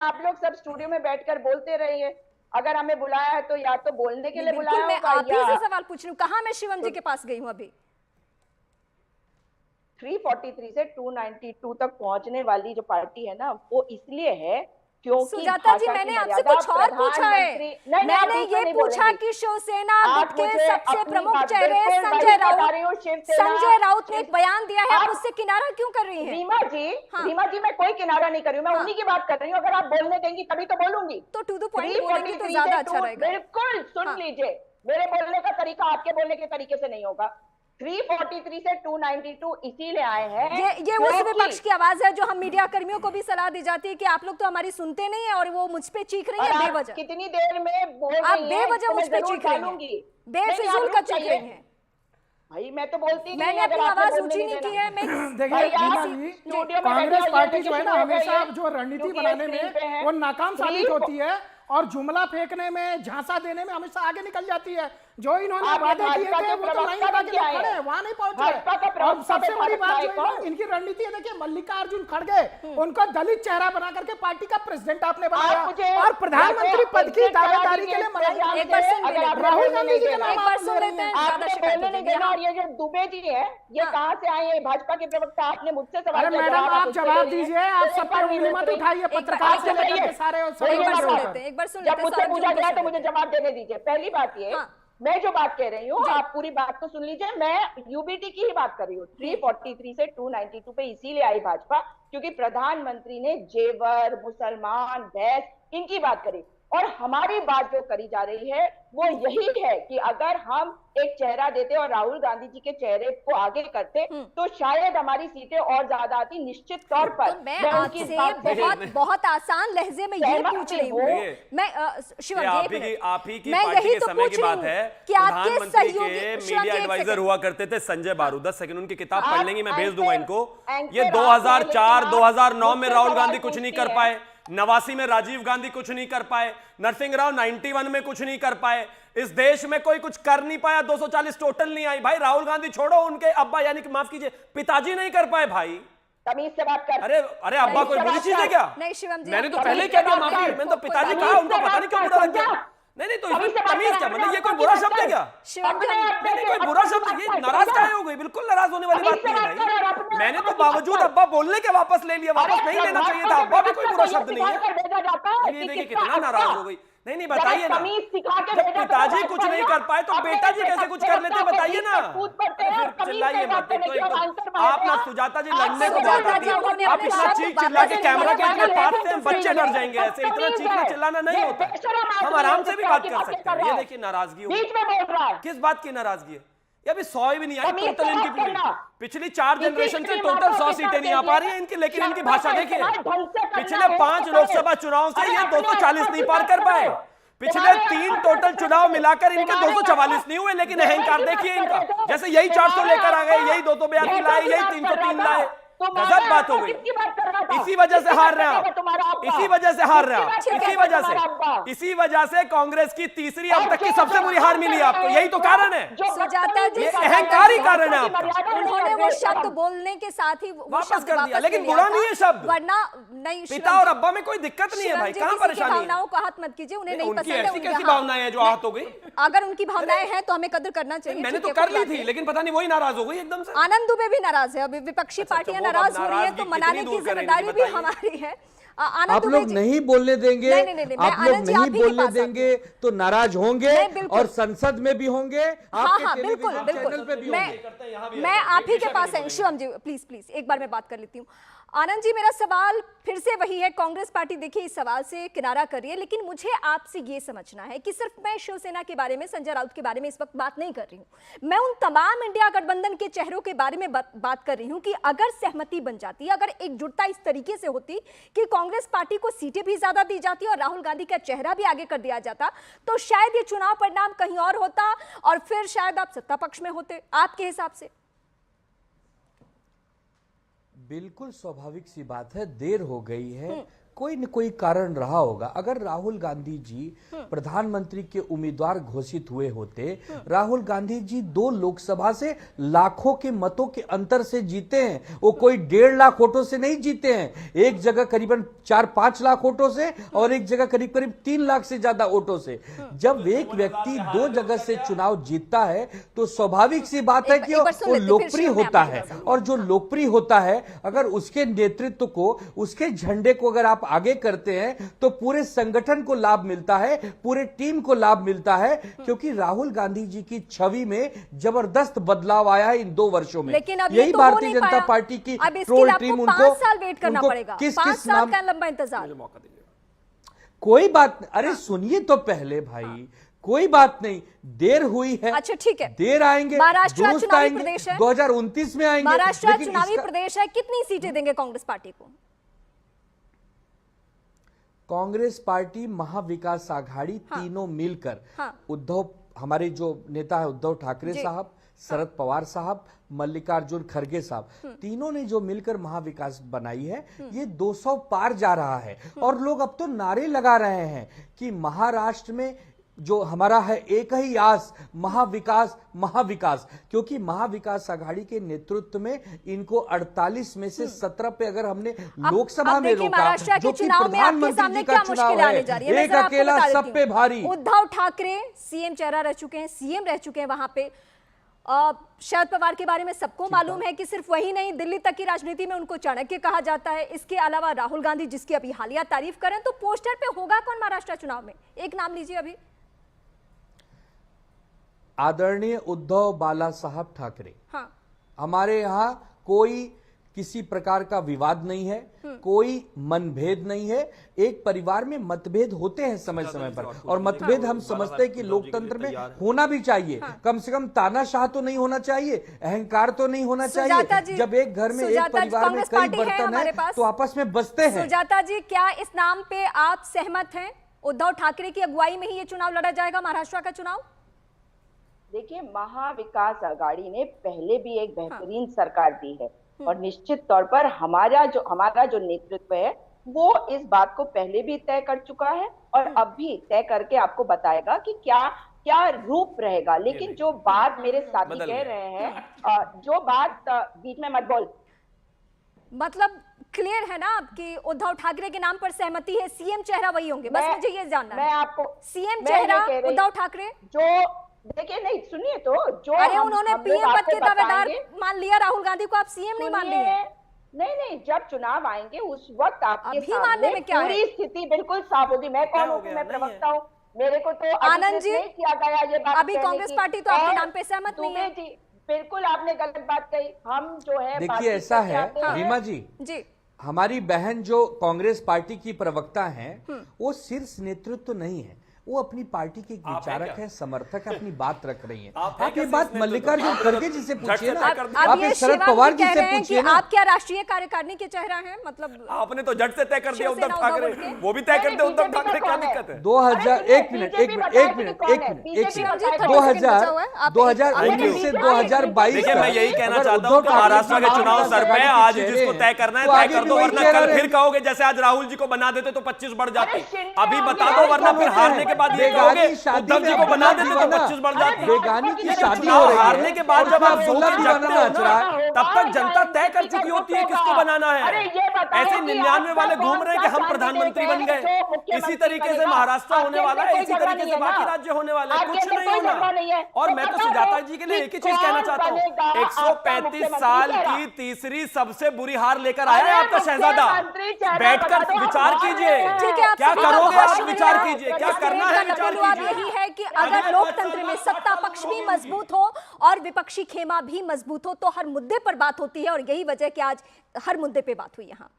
आप लोग सब स्टूडियो में बैठकर बोलते रहिए। अगर हमें बुलाया है तो या तो बोलने के लिए बिल्कुल, बुलाया मैं होगा आप ही या से सवाल पूछ रही हूँ, कहाँ मैं शिवम जी तो के पास गई हूँ अभी? 343 से 292 तक पहुंचने वाली जो पार्टी है ना, वो इसलिए है क्योंकि सुजाता जी, भाषा की मैंने आपसे मर्यादा कुछ और पूछा है। प्रधानमंत्री। नहीं नहीं, आप मैंने बीच में ये नहीं पूछा बोलेंगी। कि शिवसेना गुट आप के मुझे सबसे अपनी प्रमुख बात चेहरे बिल्कुल संजय वही बता राउत, रही हूँ। शिवसेना संजय राउत ने शिव एक बयान दिया है, आप आप उससे किनारा क्यों कर रही हैं? रीमा जी, हाँ रीमा जी, मैं कोई किनारा नहीं कर रही हूँ, मैं हाँ, उन्हीं की बात कर रही हूँ। अगर आप बोलने देंगी तभी तो बोलूंगी। तो टू द पॉइंट बोलेंगी तो 343 ज्यादा से अच्छा टू, रहेगा। बिल्कुल सुन हाँ, लीजिए। मेरे बोलने का तरीका आपके बोलने के तरीके से नहीं होगा। 343 से 292 इसीलिए आए हैं ये उस क्योंकि विपक्ष की आवाज है जो हम मीडिया कर्मियों को भी सलाह दी जाती है कि आप लोग तो हमारी सुनते नहीं है और वो मुझ पे चीख रही और है आप बेवजह। कितनी देर में बोल आप रही हैं बेवजह तो मुझ मैं पे जरूर चीख रही हैं, डालूंगी। नहीं नहीं, आप बेफिजूल का रुक चीख जाइए। रही हैं। भाई मैं तो बोलती नहीं मैंने अगर अपनी आपने आवाज बोलने ऊंची नहीं नहीं देना। की है। मैं देखिए भाई रीमा आप जी, स्टूडियो में बैठे कांग्रेस और पार्टी ये जो है ना शुरू हो हमेशा गई है जो रणनीति क्योंकि ये बनाने स्क्रीन पे में है। वो नाकाम थ्री साबित होती है और जुमला फेंकने में, झांसा देने में हमेशा आगे निकल जाती है। जो इन्होंने आपने वादे किए भाजपा थे के वो तो लाइन प्रवक्ता लगा बन के के लोग आए खड़े हैं। हैं, वहां नहीं पहुंचे। भाजपा का और प्रवक्ता सबसे बैठा बड़ी रखा बात है जो कौन? इनकी रणनीति है, देखिए मल्लिकार्जुन खड़गे उनको दलित चेहरा बना करके पार्टी का प्रेसिडेंट आपने बनाया आप मुझे और प्रधानमंत्री पद की एग्जिट करा दावेदारी के दीजिए लिए इस मलाई प्रोग्राम एक बार से, सुन भी अगर लेते आपने हैं, राहुल बोलने गांधी नहीं जी के देना। नाम एक आप बार ले सुन रही लेते हैं, हैं। ज्यादा आपने शिकायत बोलने हो नहीं जाएगी। देना। हाँ और ये जो दुबे जी है, ये हाँ, कहाँ से आए हैं? भाजपा के प्रवक्ता। आपने मुझसे सवाल अरे किया, मैडम जवाब आप उससे जवाब दे रही हैं। दीजिए, आप तो सब एक पे बार नहीं उंगली रोक मत रही। उठाइए, एक बार पत्रकार आप से चुप लेकर रहिए, के सारे बोलिए एक बार मत सुन आप। लेते हैं, एक बार सुन जब लेते हैं, मुझसे सौरभ जी पूछा उनको गया तो सुन मुझे लेते हैं। जवाब देने दीजिए। पहली बात ये, हाँ मैं जो बात कह रही हूँ जी। आप पूरी बात तो सुन लीजिए। मैं यूबीटी की ही बात कर रही हूँ। 343 से 292 पे इसीलिए आई भाजपा क्योंकि प्रधानमंत्री ने जेवर, मुसलमान, भैंस, इनकी बात करी। और हमारी बात जो करी जा रही है वो यही है कि अगर हम एक चेहरा देते और राहुल गांधी जी के चेहरे को आगे करते तो शायद हमारी सीटें और ज्यादा आती। निश्चित तौर तो पर मैं मैं उनकी आपसे बात से बहुत बहुत आसान लहजे में ये सहमत पूछ भी रही हूँ। हूँ। मैं शिवम जी, एक मिनट, आप ही की मैं पार्टी यही के तो समय पूछ की रही बात हूँ है। कि आपके प्रधानमंत्री सहयोगी के शिवम मीडिया जी, एक एडवाइजर सेकंड। हुआ करते थे संजय बारू। 10 सेकंड उनकी किताब आप पढ़ लेंगी, मैं भेज दूंगा इनको। एंकर ये आप हैं, 2004 लेकिन आप 2009 में मुझसे राहुल सवाल गांधी कुछ नहीं पूछती कर हैं। पाए, 89 में राजीव गांधी कुछ नहीं कर पाए, नरसिंह राव 91 में कुछ नहीं कर पाए। इस देश में कोई कुछ कर नहीं पाया, 240 टोटल नहीं आई। भाई राहुल गांधी छोड़ो, उनके अब्बा यानी कि माफ कीजिए पिताजी नहीं कर पाए भाई। तमीज से बात कर। अरे अरे अब्बा कोई बुरी चीज है क्या? नहीं शिवम जी, मैंने तो आप पहले तमीज क्या से दिया बात माफी, करें। मैंने तो पिताजी तमीज कहा, से उनको पता नहीं क्यों बुरा लग गया। नहीं तो इसमें तमीज क्या, मतलब ये कोई बुरा शब्द है क्या? शिवम जी, नहीं नहीं कोई बुरा शब्द, ये नाराज काहे हो गई? बिल्कुल नाराज होने वाली बात नहीं है भाई। मैंने तो बावजूद अब्बा बोलने के वापस ले लिया, वापस नहीं लेना चाहिए था। अब्बा भी कोई बुरा शब्द नहीं है। ये देखिए कितना नाराज हो गई। नहीं नहीं बताइए ना, जब पिताजी कुछ नहीं कर पाए तो बेटा जी कैसे कुछ कर लेते, बताइए ना। फिर चिल्लाइए मत। एक तो आप ना सुजाता जी लड़ने को बात आती है, आप इतना चीख चिल्ला के कैमरा के इतने पास से हम बच्चे डर जाएंगे। ऐसे इतना चीखना चिल्लाना नहीं होता, हम आराम से भी बात कर सकते हैं। ये देखिए नाराजगी हो, बीच में बोल रहा है। किस बात की नाराजगी है? ये अभी 100 भी नहीं आई तमीज टोटल से इनकी बात पूरी। करना। पिछली 4 जनरेशन से इसी टोटल 100 माता सीटें नहीं पिता आ पा के रही है इनकी, लेकिन इनकी शब्दों भाषा का देखिए। इस्तेमाल ढंग से करना पिछले है, 5 तो लोकसभा चुनाव से अरे ये अपने 240 नहीं पार कर पाए। पिछले 3 टोटल चुनाव मिलाकर इनके 244 नहीं हुए, लेकिन अहंकार देखिए इनका। जैसे यही 400 लेकर आ गए, यही 282 लाए, यही 303 लाए। गजब बात हो गई। इसी वजह से हार रहे हैं आप, इसी वजह से हार रहे हैं आप, इसी वजह से कांग्रेस की तीसरी अब तक की सबसे बुरी हार मिली आपको। यही तो कारण है, सुजाता जी, ये अहंकार ही कारण है आपका। उन्होंने वो शब्द बोलने के साथ ही वो वापस शब्द कर दिया, वापस लेकिन ले लिया बुरा था। नहीं है शब्द। वरना नहीं, पिता और अब्बा में कोई दिक्कत नहीं है भाई, कहां परेशानी है? भावनाओं को हाथ मत कीजिए, उन्हें नहीं उनकी पसंद है। ऐसी कैसी भावनाएं हैं जो आहत हो गई? अगर उनकी भावनाएं हैं तो हमें कदर करना चाहिए। मैंने ठीक तो है, कर कोई ली बात थी, नहीं। लेकिन पता नहीं वही नाराज हो गई एकदम से। आनंद दुबे भी नाराज है। अभी विपक्षी पार्टियां वो अब नाराज हो रही है तो नाराजगी मनाने कितनी की दूर करेंगी, जिम्मेदारी भी बताइए। हमारी है। आनंद आप दुबे लोग जी, नहीं बोलने देंगे, नहीं, मैं आप लोग आनंद जी आप नहीं ही के बोलने पास देंगे तो नाराज होंगे नहीं, बिल्कुल। और संसद में भी होंगे, हाँ आपके हाँ बिल्कुल टेलीविजन चैनल पे भी होंगे। मैं आप ही के पास है। शिवम जी प्लीज प्लीज एक बार मैं बात कर लेती हूँ। आनंद जी, मेरा सवाल फिर से वही है। कांग्रेस पार्टी देखिए इस सवाल से किनारा कर रही है, लेकिन मुझे आपसे ये समझना है कि सिर्फ मैं शिवसेना के बारे में, संजय राउत के बारे में इस वक्त बात नहीं कर रही हूँ। मैं उन तमाम इंडिया गठबंधन के चेहरों के बारे में बात कर रही हूँ कि अगर सहमति बन जाती, अगर एकजुटता इस तरीके से होती कि कांग्रेस पार्टी को सीटें भी ज्यादा दी जाती और राहुल गांधी का चेहरा भी आगे कर दिया जाता, तो शायद ये चुनाव परिणाम कहीं और होता और फिर शायद आप सत्ता पक्ष में होते, आपके हिसाब से। बिल्कुल स्वाभाविक सी बात है, देर हो गई है। कोई न कोई कारण रहा होगा। अगर राहुल गांधी जी प्रधानमंत्री के उम्मीदवार घोषित हुए होते, राहुल गांधी जी 2 लोकसभा से लाखों के मतों के अंतर से जीते हैं। वो कोई 1.5 लाख वोटों से नहीं जीते हैं, एक जगह करीबन 4-5 लाख वोटों से और एक जगह करीब करीब 3 लाख से ज्यादा वोटों से। जब एक व्यक्ति 2 जगह से चुनाव जीतता है तो स्वाभाविक सी बात है कि वो लोकप्रिय होता है, और जो लोकप्रिय होता है अगर उसके नेतृत्व को, उसके झंडे को अगर आप आगे करते हैं तो पूरे संगठन को लाभ मिलता है, पूरे टीम को लाभ मिलता है, क्योंकि राहुल गांधी जी की छवि में जबरदस्त बदलाव आया है इन 2 वर्षों में। लेकिन अब यही भारतीय जनता पार्टी की ट्रोल टीम उनको 5 साल वेट करना पड़ेगा। 5 साल का लंबा इंतजार। कोई बात, अरे सुनिए तो पहले भाई, कोई बात नहीं, देर हुई है। अच्छा ठीक है, देर आएंगे, महाराष्ट्र दुरुस्त चुनावी आएंगे, प्रदेश है, 2029 में आएंगे। महाराष्ट्र लेकिन चुनावी इसका- प्रदेश है, कितनी सीटें देंगे कांग्रेस पार्टी को? कांग्रेस पार्टी, महाविकास आघाड़ी, तीनों मिलकर उद्धव, हमारे जो नेता है उद्धव ठाकरे साहब, शरद पवार साहब, मल्लिकार्जुन खड़गे साहब, तीनों ने जो मिलकर महाविकास बनाई है, ये 200 पार जा रहा है। और लोग अब तो नारे लगा रहे हैं कि महाराष्ट्र में जो हमारा है एक ही आस, महाविकास महाविकास, क्योंकि महाविकास आघाड़ी के नेतृत्व में इनको 48 में से 17 पे अगर हमने लोकसभा में रोका, जो कि प्रधानमंत्री जी का चुनाव है, एक अकेला सब पे भारी। उद्धव ठाकरे सीएम चेहरा रह चुके हैं, सीएम रह चुके हैं वहां पे। शरद पवार के बारे में सबको मालूम है कि सिर्फ वही नहीं, दिल्ली तक की राजनीति में उनको चाणक्य कहा जाता है। इसके अलावा राहुल गांधी, जिसकी अभी हालिया तारीफ करें, तो पोस्टर पे होगा कौन महाराष्ट्र चुनाव में? एक नाम लीजिए अभी। आदरणीय उद्धव बाला साहब ठाकरे। हाँ। हमारे यहाँ कोई किसी प्रकार का विवाद नहीं है, कोई मनभेद नहीं है। एक परिवार में मतभेद होते हैं समय समय पर, और मतभेद हम समझते हैं कि लोकतंत्र में होना भी चाहिए। कम से कम तानाशाह तो नहीं होना चाहिए, अहंकार तो नहीं होना चाहिए। जब एक घर में, एक परिवार में कई बर्तन है तो आपस में बसते हैं। सुजाता जी, क्या इस नाम पे आप सहमत हैं? उद्धव ठाकरे की अगुवाई में ही ये चुनाव लड़ा जाएगा, महाराष्ट्र का चुनाव? देखिए, महाविकास आघाड़ी ने पहले भी एक बेहतरीन सरकार दी है, और निश्चित तौर पर हमारा जो नेतृत्व है वो इस बात को पहले भी तय कर चुका है, और अब भी तय करके आपको बताएगा कि क्या क्या रूप रहेगा। लेकिन जो बात मेरे साथी कह रहे हैं, जो बात, बीच में मत बोल, मतलब क्लियर है ना कि उद्धव ठाकरे के नाम पर सहमति है, सीएम चेहरा वही होंगे? बस मुझे ये जानना है। मैं आपको सीएम चेहरा उद्धव ठाकरे, जो देखिए, नहीं सुनिए तो, जो अरे उन्होंने पीएम पद के दावेदार मान लिया राहुल गांधी को, आप सीएम नहीं मान रही हैं? नहीं, जब चुनाव आएंगे उस वक्त आपके सामने पूरी स्थिति बिल्कुल साफ होगी। मैं कौन हूँ? मैं प्रवक्ता हूँ, मेरे को तो आनंद जी नहीं किया गया ये बात। अभी कांग्रेस पार्टी तो आपके नाम पे सहमत नहीं है। जी बिल्कुल, आपने गलत बात कही। हम जो है, देखिए ऐसा है रीमा जी, हमारी बहन जो कांग्रेस पार्टी की प्रवक्ता हैं, वो शीर्ष नेतृत्व नहीं है, वो अपनी पार्टी के विचारक है, समर्थक है, अपनी बात रख रही हैं। आप ये बात मल्लिकार्जुन खड़गे जी से पूछिए ना, आप ये शरद पवार जी से पूछिए ना। आप क्या राष्ट्रीय कार्यकारिणी के चेहरा हैं? मतलब आपने तो झट से तय कर दिया उद्धव ठाकरे, वो भी तय कर दे उद्धव ठाकरे, क्या दिक्कत है? 2019 से 2022। देखिए, मैं यही कहना चाहता हूँ कि महाराष्ट्र के चुनाव सर पे, आज जिसको तय करना है तय कर दो, वरना कल फिर कहोगे जैसे आज राहुल जी को बना देते तो 25 बढ़ जाती। अभी बता दो, वरना फिर हारने के बाद ये कहोगे उद्धव जी को बना देते तो 25 बढ़ जाती। बेगानी की शादी हो रही है, हारने के बाद जब आप सो के जागते हो ना, तब तक जनता तय कर चुकी होती है किसको बनाना है। ऐसे 99 वाले घूम रहे हैं कि हम प्रधानमंत्री बन गए। इसी तरीके से महाराष्ट्र होने वाला है, इसी तरीके से बाकी राज्य होने वाले हैं, कुछ नहीं होना। और मैं तो सुजाता जी के लिए एक ही चीज कहना चाहता हूँ, 135 साल की तीसरी सबसे बुरी हार लेकर आया है आपका शहजादा। बैठकर विचार कीजिए, क्या करोगे आप, विचार कीजिए, क्या करना है विचार कीजिए। यही है कि अगर लोकतंत्र में सत्ता पक्ष भी मजबूत हो और विपक्षी खेमा भी मजबूत हो तो हर मुद्दे पर बात होती है, और यही वजह कि आज हर मुद्दे पे बात हुई यहाँ।